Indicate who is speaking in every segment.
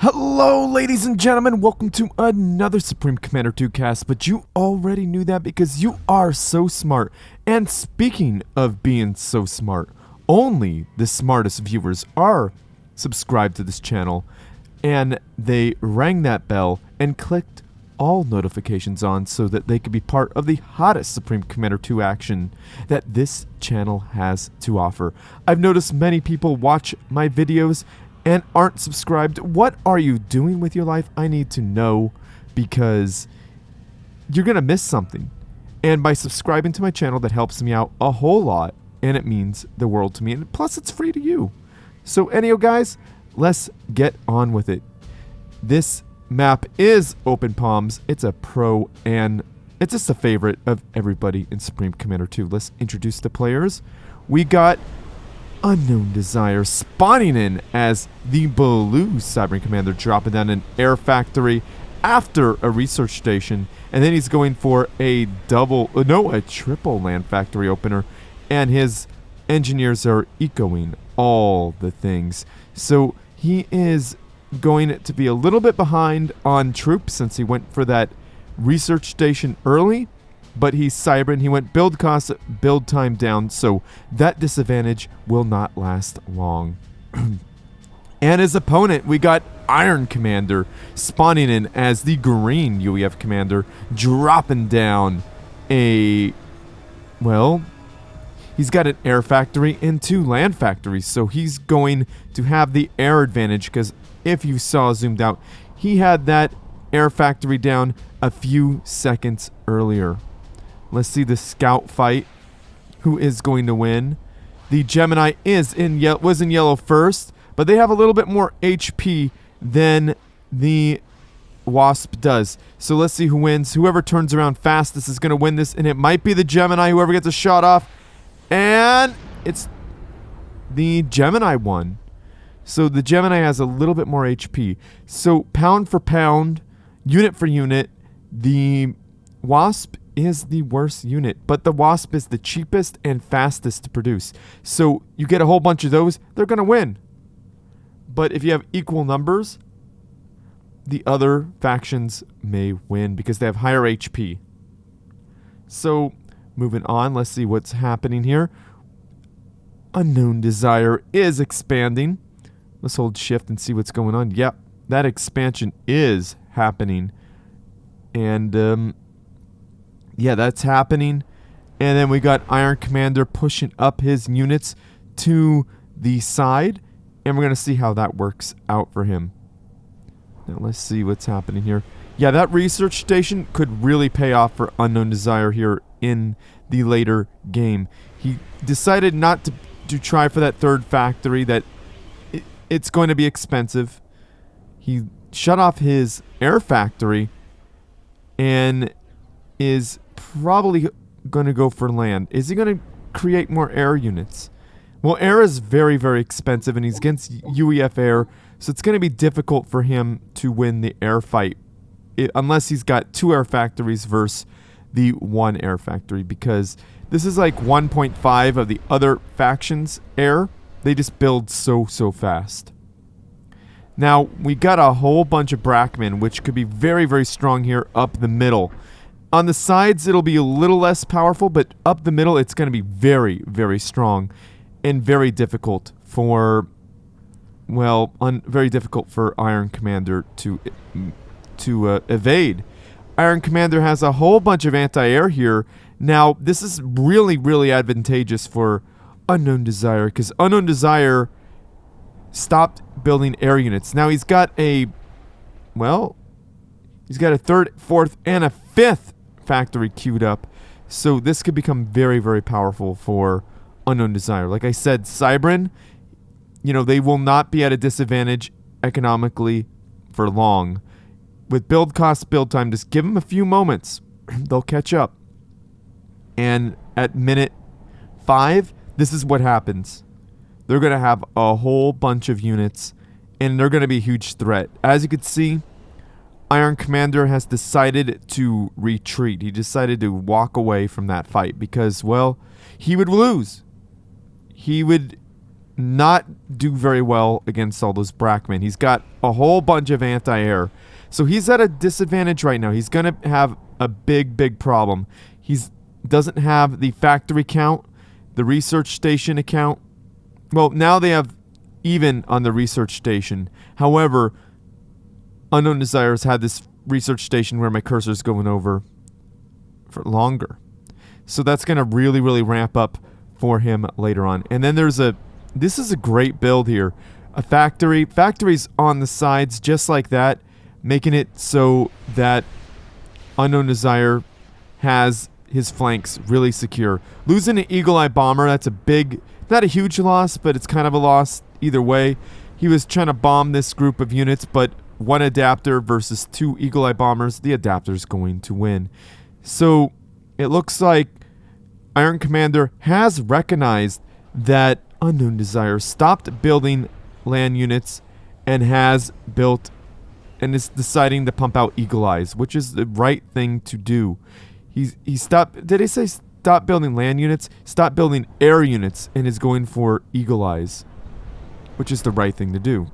Speaker 1: Hello, ladies and gentlemen. Welcome to another Supreme Commander 2 cast, but you already knew that because you are so smart. And speaking of being so smart, only the smartest viewers are subscribed to this channel, and they rang that bell and clicked all notifications on so that they could be part of the hottest Supreme Commander 2 action that this channel has to offer. I've noticed many people watch my videos and aren't subscribed. What are you doing with your life? I need to know, because you're gonna miss something. And by subscribing to my channel, that helps me out a whole lot, and it means the world to me, and plus it's free to you. So anyhow, guys, let's get on with it. This map is Open Palms. It's a pro, and it's just a favorite of everybody in Supreme Commander 2. Let's introduce the players. We got Unknowndesire spawning in as the blue Cyber Commander, dropping down an air factory after a research station, and then he's going for a triple land factory opener, and his engineers are echoing all the things. So he is going to be a little bit behind on troops since he went for that research station early. But he's cybering. He went build cost, build time down, so that disadvantage will not last long. And his opponent, we got Iron Commander spawning in as the green UEF commander, dropping down he's got an air factory and 2 land factories, so he's going to have the air advantage, because if you saw zoomed out, he had that air factory down a few seconds earlier. Let's see the scout fight. Who is going to win? The Gemini was in yellow first, but they have a little bit more HP than the Wasp does. So let's see who wins. Whoever turns around fastest is going to win this, and it might be the Gemini, whoever gets a shot off. And it's the Gemini one. So the Gemini has a little bit more HP. So pound for pound, unit for unit, the Wasp is the worst unit, but the Wasp is the cheapest and fastest to produce. So you get a whole bunch of those, they're going to win. But if you have equal numbers, the other factions may win because they have higher HP. So moving on, let's see what's happening here. Unknowndesire is expanding. Let's hold shift and see what's going on. Yep, that expansion is happening. And yeah, that's happening. And then we got Iron Commander pushing up his units to the side, and we're going to see how that works out for him. Now let's see what's happening here. Yeah, that research station could really pay off for Unknowndesire here in the later game. He decided not to try for that third factory, that it's going to be expensive. He shut off his air factory and is probably going to go for land. Is he going to create more air units? Well, air is very, very expensive, and he's against UEF air, so it's going to be difficult for him to win the air fight, unless he's got 2 air factories versus the 1 air factory, because this is like 1.5 of the other factions' air. They just build so fast. Now, we got a whole bunch of Brackmen, which could be very, very strong here up the middle. On the sides, it'll be a little less powerful, but up the middle, it's going to be very, very strong and very difficult for, very difficult for Iron Commander to evade. Iron Commander has a whole bunch of anti-air here. Now, this is really, really advantageous for Unknowndesire, because Unknowndesire stopped building air units. Now, he's got a 3rd, 4th, and a 5th factory queued up, so this could become very, very powerful for Unknowndesire. Like I said, Cybran, they will not be at a disadvantage economically for long. With build cost, build time, just give them a few moments. They'll catch up. And at minute 5, this is what happens. They're going to have a whole bunch of units, and they're going to be a huge threat. As you can see, Iron Commander has decided to retreat. He decided to walk away from that fight because, he would lose. He would not do very well against all those Brackmen. He's got a whole bunch of anti-air. So he's at a disadvantage right now. He's going to have a big problem. He's doesn't have the factory count, the research station account. Well, now they have even on the research station. However, Unknown Desire's had this research station where my cursor's going over for longer. So that's going to really ramp up for him later on. And then this is a great build here. A factories on the sides just like that, making it so that Unknown Desire has his flanks really secure. Losing an Eagle Eye bomber, that's a big, not a huge loss, but it's kind of a loss either way. He was trying to bomb this group of units, but one adapter versus 2 Eagle Eye bombers, the adapter's going to win. So it looks like Iron Commander has recognized that Unknown Desire stopped building land units and has built and is deciding to pump out Eagle Eyes, which is the right thing to do. He stopped, did he say stop building land units? Stop building air units and is going for Eagle Eyes, which is the right thing to do.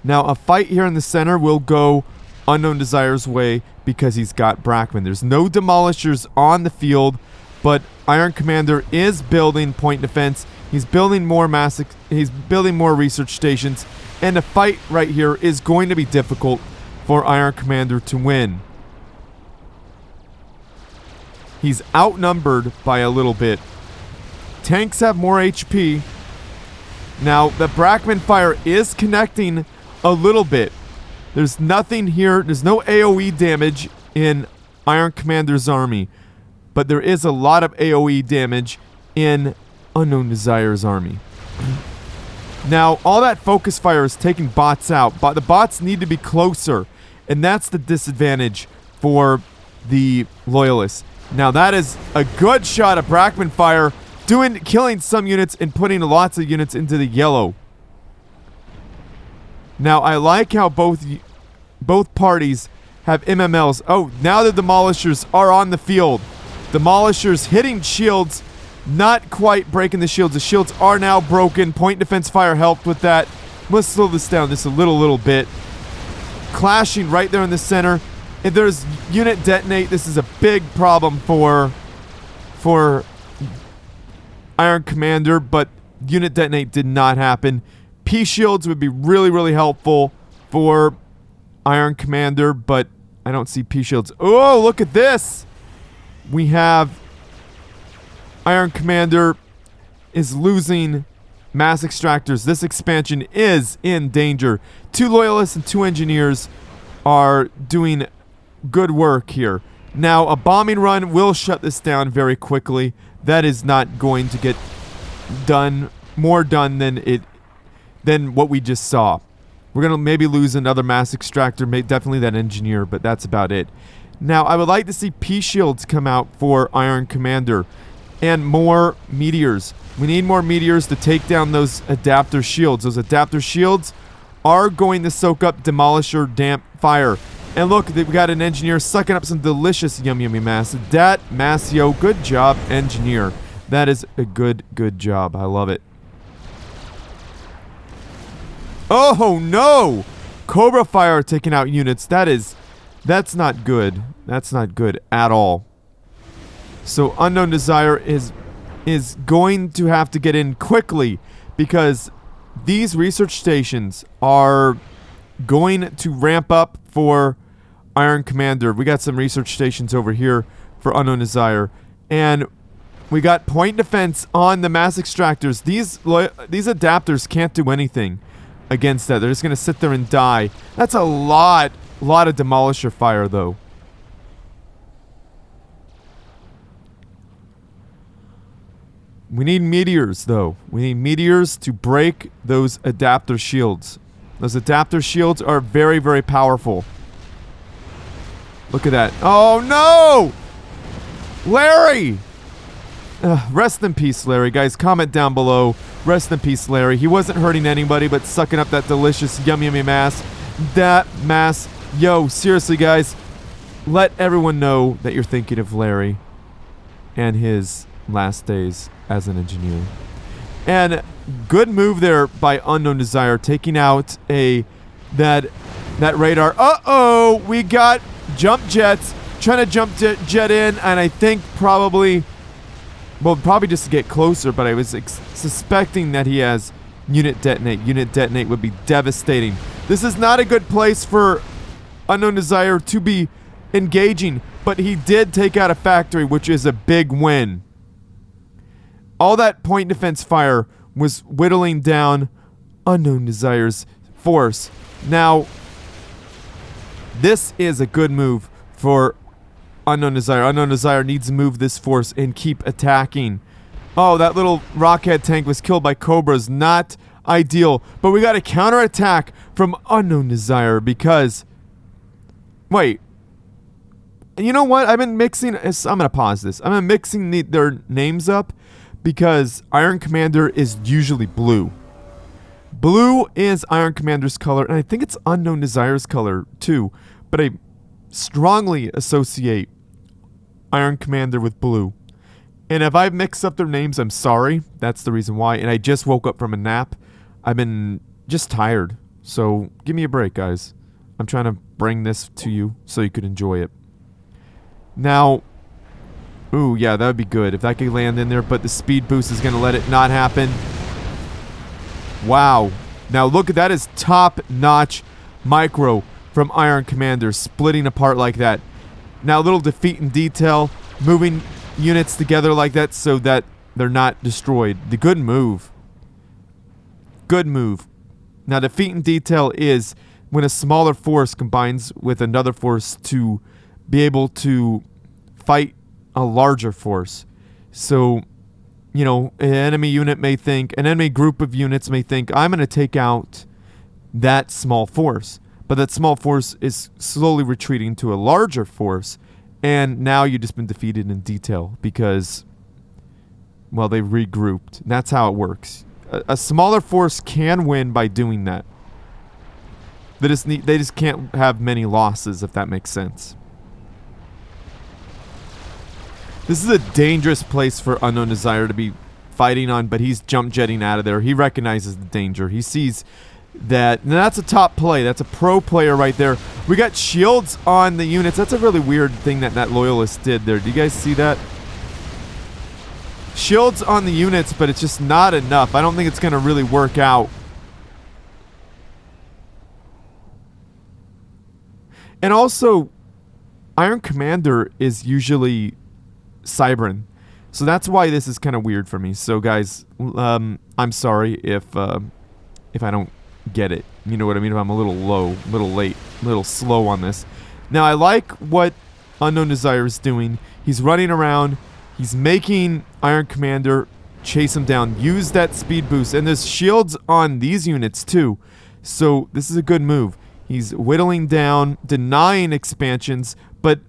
Speaker 1: Now, a fight here in the center will go Unknown Desire's way because he's got Brackman. There's no demolishers on the field, but Iron Commander is building point defense. He's building more he's building more research stations, and the fight right here is going to be difficult for Iron Commander to win. He's outnumbered by a little bit. Tanks have more HP. Now, the Brackman fire is connecting a little bit. There's nothing here. There's no AoE damage in Iron Commander's army, but there is a lot of AoE damage in Unknown Desire's army. Now, all that focus fire is taking bots out, but the bots need to be closer, and that's the disadvantage for the Loyalists. Now, that is a good shot of Brackman fire, killing some units and putting lots of units into the yellow. Now, I like how both parties have MMLs. Oh, now the Demolishers are on the field. Demolishers hitting shields, not quite breaking the shields. The shields are now broken. Point defense fire helped with that. Let's slow this down just a little bit. Clashing right there in the center. If there's unit detonate, this is a big problem for Iron Commander, but unit detonate did not happen. P-shields would be really helpful for Iron Commander, but I don't see P-shields. Oh, look at this! We have Iron Commander is losing mass extractors. This expansion is in danger. 2 Loyalists and 2 Engineers are doing good work here. Now, a bombing run will shut this down very quickly. That is not going to get more done than what we just saw. We're going to maybe lose another mass extractor, definitely that Engineer, but that's about it. Now, I would like to see P-shields come out for Iron Commander and more meteors. We need more meteors to take down those adapter shields. Those adapter shields are going to soak up Demolisher damp fire. And look, we got an Engineer sucking up some delicious yummy mass. Dat Masio, good job, Engineer. That is a good job. I love it. Oh no! Cobra fire taking out units. That's not good. That's not good at all. So Unknown Desire is going to have to get in quickly because these research stations are going to ramp up for Iron Commander. We got some research stations over here for Unknown Desire, and we got point defense on the mass extractors. These adapters can't do anything against that. They're just gonna sit there and die. That's a lot of Demolisher fire though. We need meteors though. We need meteors to break those adapter shields. Those adapter shields are very powerful. Look at that. Oh no! Larry! Rest in peace, Larry. Guys, comment down below. Rest in peace, Larry. He wasn't hurting anybody, but sucking up that delicious yummy mass. That mass. Yo, seriously, guys. Let everyone know that you're thinking of Larry and his last days as an Engineer. And good move there by Unknown Desire, taking out that radar. Uh-oh, we got jump jets trying to jump jet in, and I think probably just to get closer, but I was suspecting that he has unit detonate. Unit detonate would be devastating. This is not a good place for Unknown Desire to be engaging, but he did take out a factory, which is a big win. All that point defense fire was whittling down Unknown Desire's force. Now, this is a good move for Unknown Desire. Unknown Desire needs to move this force and keep attacking. Oh, that little rockhead tank was killed by Cobras. Not ideal. But we got a counterattack from Unknown Desire because... Wait. You know what? I've been mixing... I'm going to pause this. I'm mixing their names up because Iron Commander is usually blue. Blue is Iron Commander's color, and I think it's Unknown Desire's color too. But I strongly associate Iron Commander with blue. And if I've mixed up their names, I'm sorry. That's the reason why. And I just woke up from a nap. I've been just tired. So give me a break, guys. I'm trying to bring this to you so you could enjoy it. Now, ooh, yeah, that would be good if that could land in there, but the speed boost is going to let it not happen. Wow. Now look at that, is top-notch micro from Iron Commander, splitting apart like that. Now a little defeat in detail, moving units together like that so that they're not destroyed. The good move. Good move. Now defeat in detail is when a smaller force combines with another force to be able to fight a larger force. So, you know, an enemy group of units may think, I'm going to take out that small force. But that small force is slowly retreating to a larger force. And now you've just been defeated in detail because, well, they regrouped. That's how it works. A smaller force can win by doing that. They just can't have many losses, if that makes sense. This is a dangerous place for Unknown Desire to be fighting on, but he's jump jetting out of there. He recognizes the danger. He sees that. And that's a top play. That's a pro player right there. We got shields on the units. That's a really weird thing that Loyalist did there. Do you guys see that? Shields on the units, but it's just not enough. I don't think it's going to really work out. And also, Iron Commander is usually Cybran. So that's why this is kind of weird for me. So guys, I'm sorry if I don't get it. You know what I mean? If I'm a little low, a little late, a little slow on this. Now, I like what Unknown Desire is doing. He's running around. He's making Iron Commander chase him down. Use that speed boost. And there's shields on these units too. So this is a good move. He's whittling down, denying expansions, but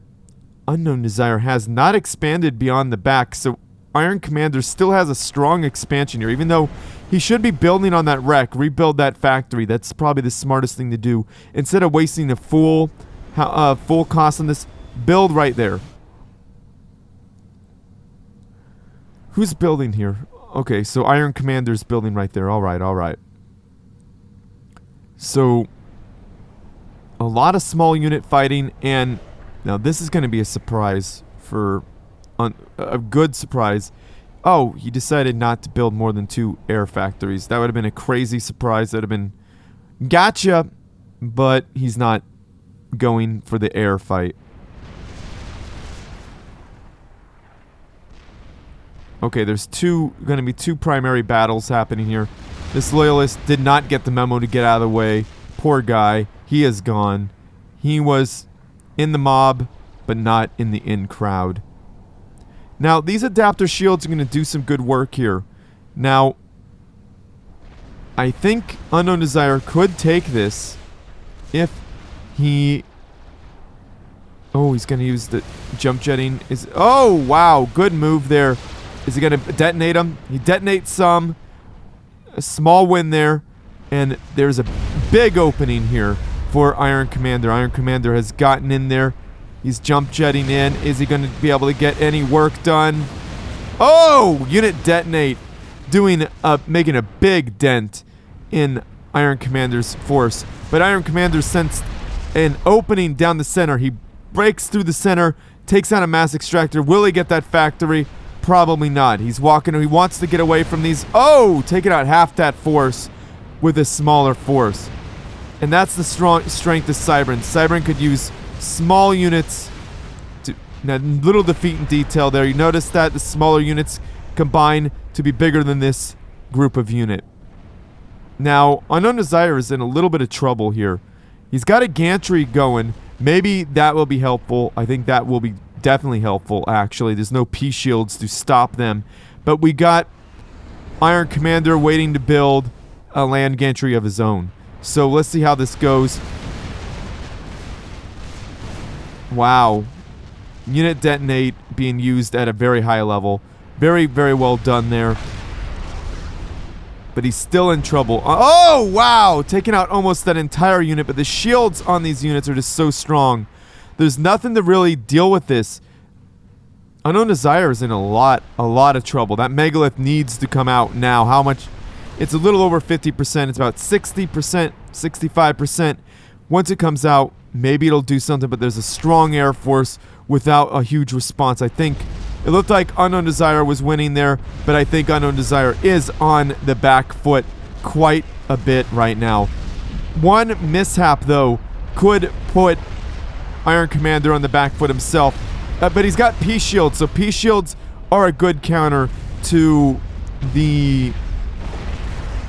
Speaker 1: Unknown Desire has not expanded beyond the back, so Iron Commander still has a strong expansion here, even though he should be building on that wreck, rebuild that factory. That's probably the smartest thing to do. Instead of wasting a full cost on this, build right there. Who's building here? Okay, so Iron Commander's building right there. All right. So, a lot of small unit fighting, and now this is going to be a surprise for a good surprise. Oh, he decided not to build more than 2 air factories. That would have been a crazy surprise. That would have been gotcha, but he's not going for the air fight. Okay, there's going to be 2 primary battles happening here. This Loyalist did not get the memo to get out of the way. Poor guy. He is gone. He was in the mob, but not in the in-crowd. Now, these adapter shields are going to do some good work here. Now, I think Unknown Desire could take this if he... Oh, he's going to use the jump jetting. Oh, wow. Good move there. Is he going to detonate him? He detonates some. A small win there. And there's a big opening here for Iron Commander. Iron Commander has gotten in there. He's jump jetting in. Is he going to be able to get any work done? Oh! Unit detonate. making a big dent in Iron Commander's force. But Iron Commander sensed an opening down the center. He breaks through the center, takes out a mass extractor. Will he get that factory? Probably not. He's walking. He wants to get away from these. Oh, taking out half that force with a smaller force. And that's the strength of Cybran. Cybran could use small units. Now, little defeat in detail there. You notice that the smaller units combine to be bigger than this group of unit. Now, Unknown Desire is in a little bit of trouble here. He's got a gantry going. Maybe that will be helpful. I think that will be definitely helpful, actually. There's no P-shields to stop them. But we got Iron Commander waiting to build a land gantry of his own. So let's see how this goes. Wow. Unit detonate being used at a very high level. Very, very well done there. But he's still in trouble. Oh, wow! Taking out almost that entire unit, but the shields on these units are just so strong. There's nothing to really deal with this. Unknown Desire is in a lot of trouble. That megalith needs to come out now. How much? It's a little over 50%. It's about 60%, 65%. Once it comes out, maybe it'll do something, but there's a strong air force without a huge response. I think it looked like Unknown Desire was winning there, but I think Unknown Desire is on the back foot quite a bit right now. One mishap, though, could put Iron Commander on the back foot himself, but he's got P-shields, so P-shields are a good counter to the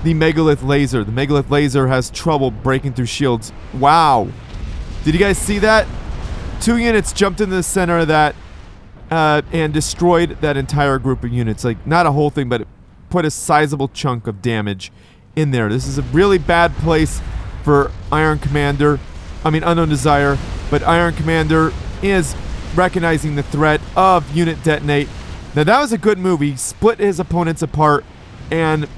Speaker 1: Megalith Laser. The Megalith Laser has trouble breaking through shields. Wow. Did you guys see that? 2 units jumped into the center of that and destroyed that entire group of units. Like, not a whole thing, but it put a sizable chunk of damage in there. This is a really bad place for Unknown Desire, but Iron Commander is recognizing the threat of unit detonate. Now, that was a good move. He split his opponents apart and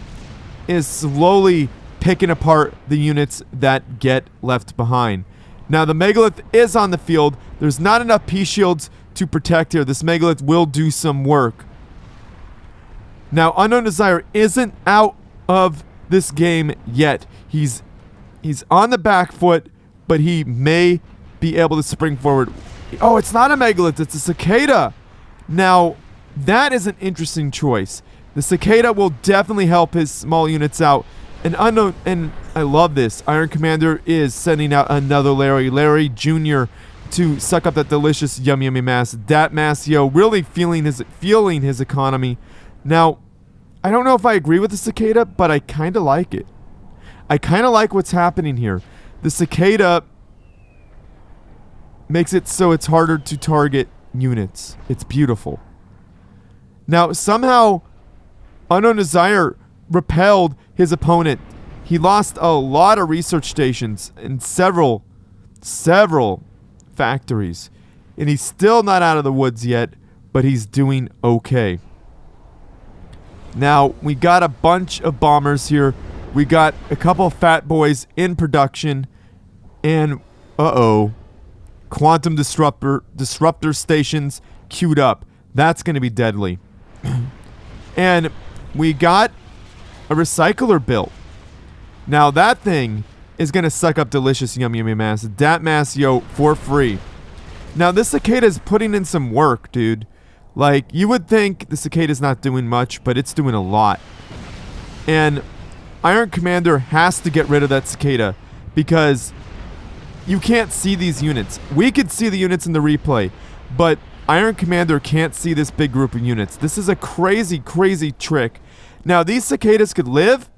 Speaker 1: is slowly picking apart the units that get left behind. Now, the Megalith is on the field. There's not enough P-shields to protect here. This Megalith will do some work. Now, Unknown Desire isn't out of this game yet. He's on the back foot, but he may be able to spring forward. Oh, it's not a Megalith. It's a Cicada. Now, that is an interesting choice. The Cicada will definitely help his small units out. And I love this. Iron Commander is sending out another Larry Jr. to suck up that delicious yummy mass. Dat Masio really feeling his economy. Now, I don't know if I agree with the Cicada, but I kind of like it. I kind of like what's happening here. The Cicada makes it so it's harder to target units. It's beautiful. Now, somehow, Unknown Desire repelled his opponent. He lost a lot of research stations and several factories. And he's still not out of the woods yet, but he's doing okay. Now, we got a bunch of bombers here. We got a couple of fat boys in production. And, quantum disruptor stations queued up. That's going to be deadly. And we got a recycler built. Now that thing is going to suck up delicious yummy mass. Dat Masio for free. Now this Cicada is putting in some work, dude. Like, you would think the Cicada's not doing much, but it's doing a lot. And Iron Commander has to get rid of that Cicada because you can't see these units. We could see the units in the replay, but Iron Commander can't see this big group of units. This is a crazy, crazy trick. Now, these Cicadas could live.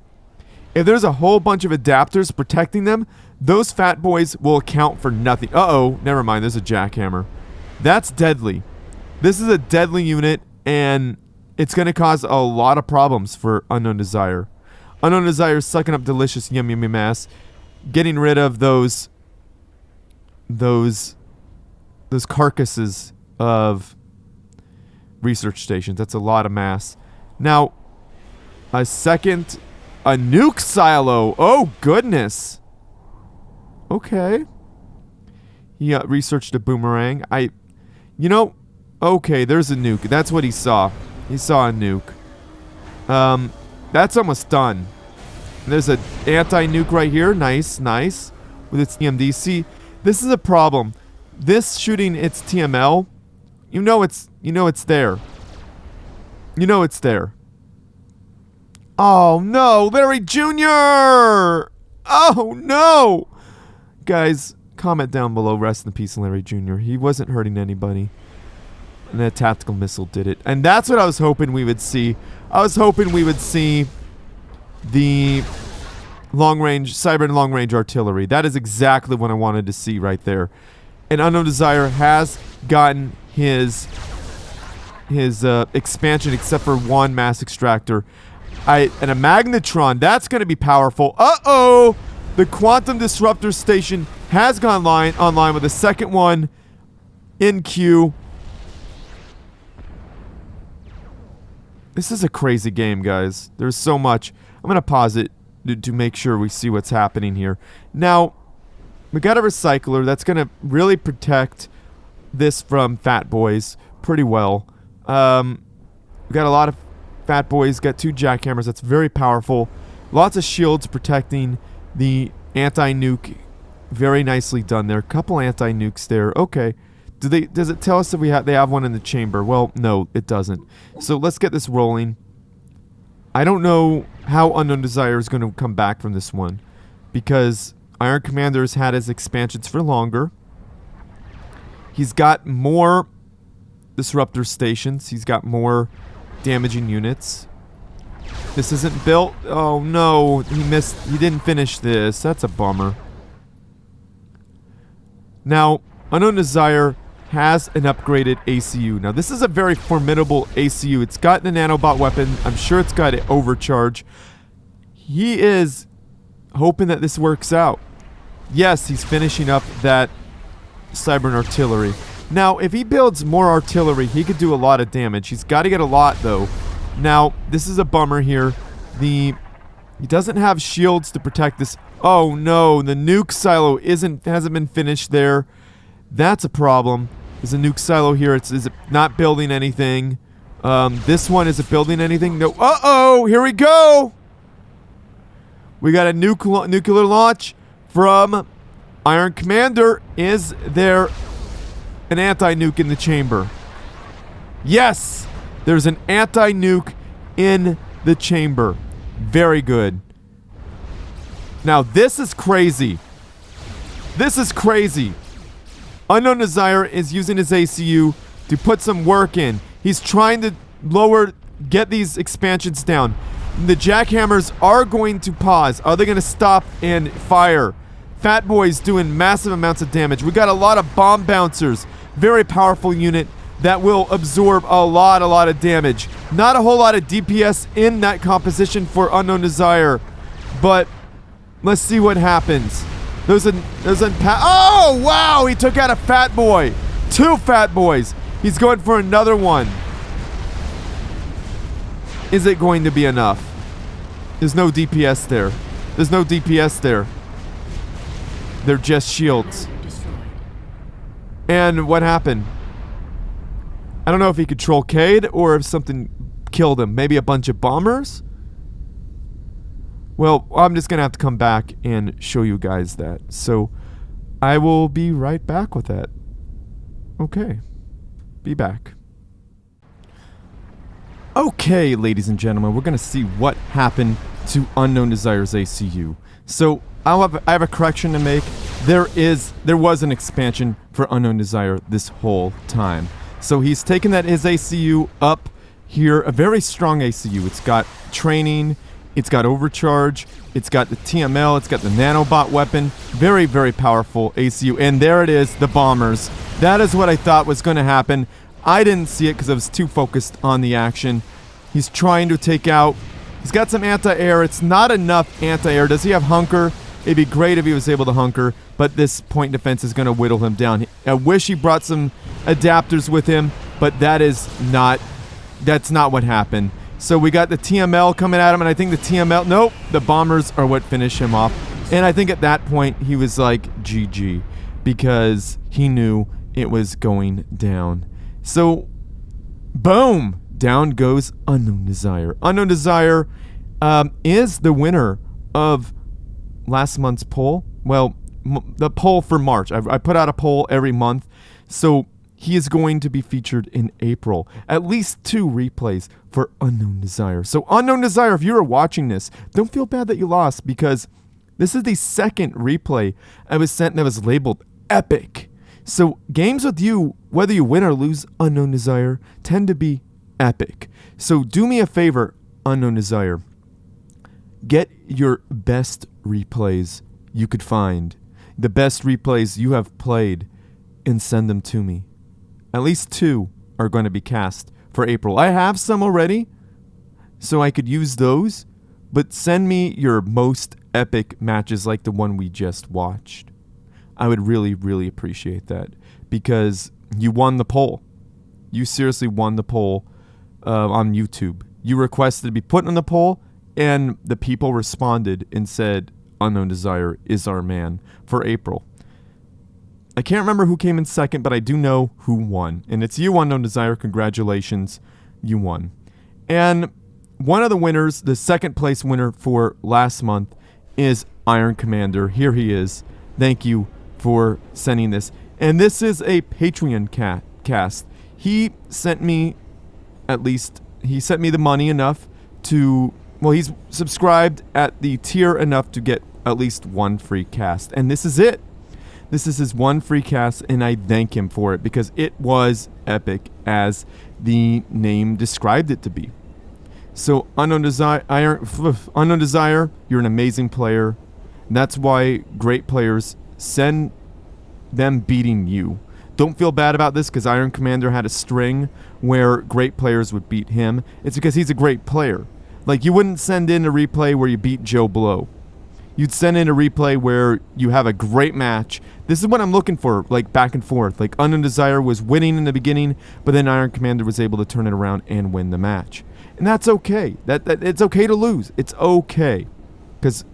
Speaker 1: If there's a whole bunch of adapters protecting them, those fat boys will account for nothing. Never mind. There's a jackhammer. That's deadly. This is a deadly unit, and it's going to cause a lot of problems for Unknown Desire. Unknown Desire is sucking up delicious yummy mass, getting rid of those carcasses of research stations. That's a lot of mass. Now, a nuke silo. Oh, goodness. Okay. He researched a boomerang. Okay, there's a nuke. That's what he saw. He saw a nuke. That's almost done. There's an anti-nuke right here. Nice, nice. With its TMD. See, this is a problem. This shooting its TML, you know it's there. You know it's there. Oh no, Larry Jr. Oh no! Guys, comment down below. Rest in peace, Larry Jr. He wasn't hurting anybody. And that tactical missile did it. And that's what I was hoping we would see. I was hoping we would see the long-range, cyber and long-range artillery. That is exactly what I wanted to see right there. And Unknown Desire has gotten his expansion, except for one mass extractor. And a magnetron, that's going to be powerful. Uh-oh! The quantum disruptor station has gone online with a second one in queue. This is a crazy game, guys. There's so much. I'm going to pause it to make sure we see what's happening here. Now, we got a recycler that's going to really protect this from fat boys pretty well. We got a lot of fat boys, got 2 jackhammers. That's very powerful. Lots of shields protecting the anti-nuke. Very nicely done there. Couple anti-nukes there. Okay. Does it tell us if they have one in the chamber? Well, no, it doesn't. So let's get this rolling. I don't know how Unknown Desire is going to come back from this one, because Iron Commander has had his expansions for longer. He's got more disruptor stations. He's got more damaging units. This isn't built. Oh no, he missed. He didn't finish this. That's a bummer. Now, Unknown Desire has an upgraded ACU. Now, this is a very formidable ACU. It's got the nanobot weapon. I'm sure it's got an overcharge. He is hoping that this works out. Yes, he's finishing up that cyber and artillery. Now, if he builds more artillery, he could do a lot of damage. He's got to get a lot, though. Now, this is a bummer here. He doesn't have shields to protect this. Oh, no. The nuke silo hasn't been finished there. That's a problem. There's a nuke silo here. Is it not building anything? This one, is it building anything? No. Uh-oh! Here we go! We got a nuclear launch from Iron Commander. Is there an anti-nuke in the chamber? Yes! There's an anti-nuke in the chamber. Very good. Now, this is crazy. This is crazy. Unknown Desire is using his ACU to put some work in. He's trying to get these expansions down. The jackhammers are going to pause. Are they going to stop and fire? Fat Boy's doing massive amounts of damage. We got a lot of bomb bouncers. Very powerful unit that will absorb a lot of damage. Not a whole lot of DPS in that composition for Unknown Desire, but let's see what happens. Oh, wow! He took out a Fat Boy. 2 Fat Boys. He's going for another one. Is it going to be enough? There's no DPS there. There's no DPS there. They're just shields. And what happened? I don't know if he could troll Cade or if something killed him. Maybe a bunch of bombers? Well, I'm just going to have to come back and show you guys that. So, I will be right back with that. Okay. Be back. Okay, ladies and gentlemen, we're going to see what happened to Unknown Desire's ACU. So, I have a correction to make. There was an expansion for Unknown Desire this whole time. So, he's taken his ACU up here. A very strong ACU. It's got training. It's got overcharge, it's got the TML, it's got the nanobot weapon. Very, very powerful ACU. And there it is, the bombers. That is what I thought was going to happen. I didn't see it because I was too focused on the action. He's trying to take out... He's got some anti-air. It's not enough anti-air. Does he have hunker? It'd be great if he was able to hunker, but this point defense is going to whittle him down. I wish he brought some adapters with him, but that's not what happened. So we got the TML coming at him, and I think the TML... Nope, the bombers are what finish him off. And I think at that point, he was like, GG, because he knew it was going down. So, boom! Down goes Unknown Desire. Unknown Desire is the winner of last month's poll. Well, the poll for March. I put out a poll every month, so he is going to be featured in April. At least 2 replays for Unknown Desire. So Unknown Desire, if you're watching this, don't feel bad that you lost, because this is the second replay I was sent that was labeled epic. So games with you, whether you win or lose, Unknown Desire, tend to be epic. So do me a favor, Unknown Desire. Get your best replays you could find. The best replays you have played, and send them to me. At least 2 are going to be cast for April. I have some already, so I could use those. But send me your most epic matches like the one we just watched. I would really, really appreciate that, because you won the poll. You seriously won the poll on YouTube. You requested to be put on the poll, and the people responded and said, Unknown Desire is our man for April. I can't remember who came in second, but I do know who won. And it's you, Unknown Desire. Congratulations. You won. And one of the winners, the second place winner for last month, is Iron Commander. Here he is. Thank you for sending this. And this is a Patreon cast. He sent me the money enough to, well, he's subscribed at the tier enough to get at least 1 free cast. And this is it. This is his 1 free cast, and I thank him for it, because it was epic as the name described it to be. So Unknown Desire, you're an amazing player. That's why great players send them beating you. Don't feel bad about this, because Iron Commander had a string where great players would beat him. It's because he's a great player. Like, you wouldn't send in a replay where you beat Joe Blow. You'd send in a replay where you have a great match. This is what I'm looking for, like, back and forth. Like, Unknown Desire was winning in the beginning, but then Iron Commander was able to turn it around and win the match. And that's okay. That it's okay to lose. It's okay. Because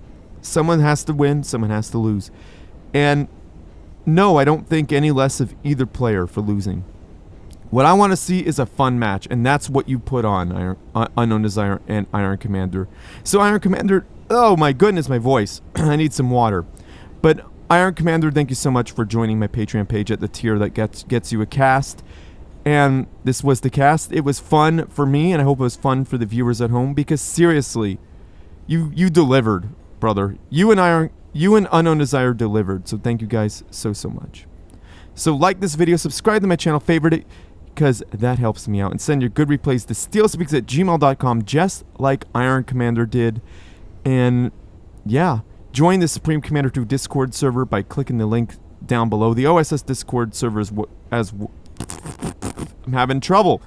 Speaker 1: someone has to win, someone has to lose. And no, I don't think any less of either player for losing. What I want to see is a fun match, and that's what you put on Unknown Desire and Iron Commander. So Iron Commander, oh my goodness, my voice. I need some water. But Iron Commander, thank you so much for joining my Patreon page at the tier that gets you a cast. And this was the cast. It was fun for me, and I hope it was fun for the viewers at home, because seriously, you delivered, brother. You and Unknown Desire delivered. So thank you guys so much. So like this video, subscribe to my channel, favorite it, because that helps me out, and send your good replays to steelspeaks@gmail.com, just like Iron Commander did. And yeah, join the Supreme Commander 2 Discord server by clicking the link down below. The OSS Discord server is I'm having trouble.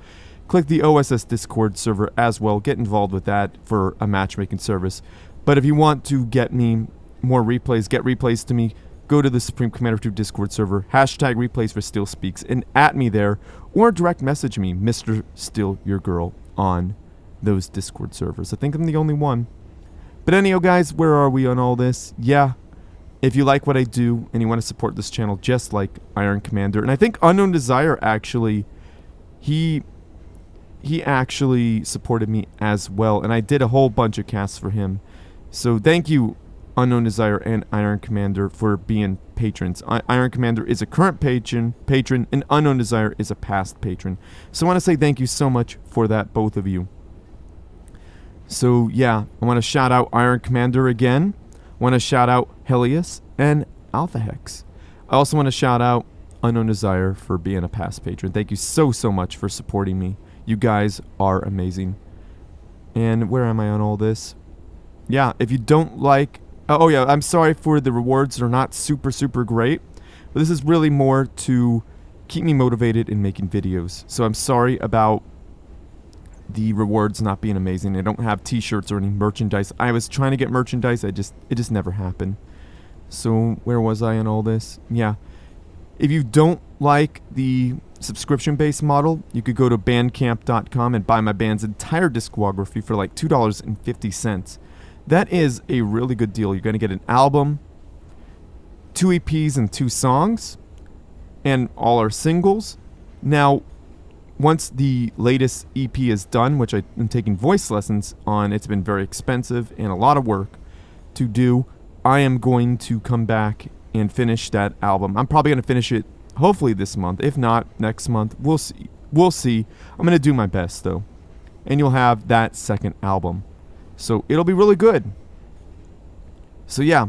Speaker 1: Click the OSS Discord server as well. Get involved with that for a matchmaking service. But if you want to get me more replays, get replays to me, go to the Supreme Commander 2 Discord server, hashtag replays for Steel Speaks, and at me there, or direct message me, Mr. Still Your Girl, on those Discord servers. I think I'm the only one. But anyhow, guys, where are we on all this? Yeah, if you like what I do and you want to support this channel just like Iron Commander, and I think Unknown Desire actually, he actually supported me as well, and I did a whole bunch of casts for him. So thank you, Unknown Desire and Iron Commander, for being patrons. Iron Commander is a current patron, and Unknown Desire is a past patron. So I want to say thank you so much for that, both of you. So yeah, I want to shout out Iron Commander again. I want to shout out Helios and Alpha Hex. I also want to shout out Unknown Desire for being a past patron. Thank you so much for supporting me. You guys are amazing. And where am I on all this? Yeah, if you don't like... Oh yeah, I'm sorry for the rewards. They're not super great. But this is really more to keep me motivated in making videos. So I'm sorry about the rewards not being amazing. I don't have t-shirts or any merchandise. I was trying to get merchandise. It just never happened. So where was I in all this? Yeah. If you don't like the subscription-based model, you could go to bandcamp.com and buy my band's entire discography for like $2.50. That is a really good deal. You're going to get an album, 2 EPs and 2 songs, and all our singles. Now, once the latest EP is done, which I'm taking voice lessons on, it's been very expensive and a lot of work to do. I am going to come back and finish that album. I'm probably going to finish it hopefully this month. If not, next month. We'll see. We'll see. I'm going to do my best, though. And you'll have that second album. So it'll be really good. So yeah.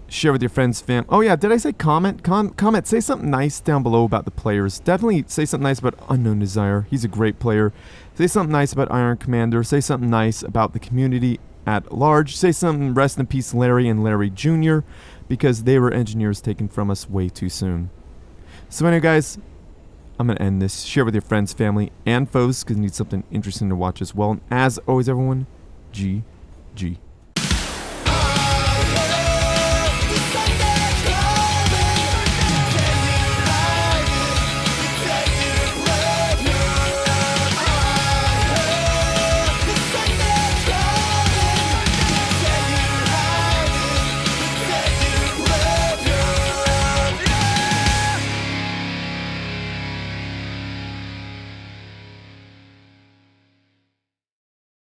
Speaker 1: Share with your friends, fam. Oh yeah, did I say comment? Comment. Say something nice down below about the players. Definitely say something nice about Unknown Desire. He's a great player. Say something nice about Iron Commander. Say something nice about the community at large. Say something rest in peace Larry and Larry Jr. because they were engineers taken from us way too soon. So anyway, guys, I'm going to end this. Share with your friends, family, and foes because you need something interesting to watch as well. And as always, everyone, GG.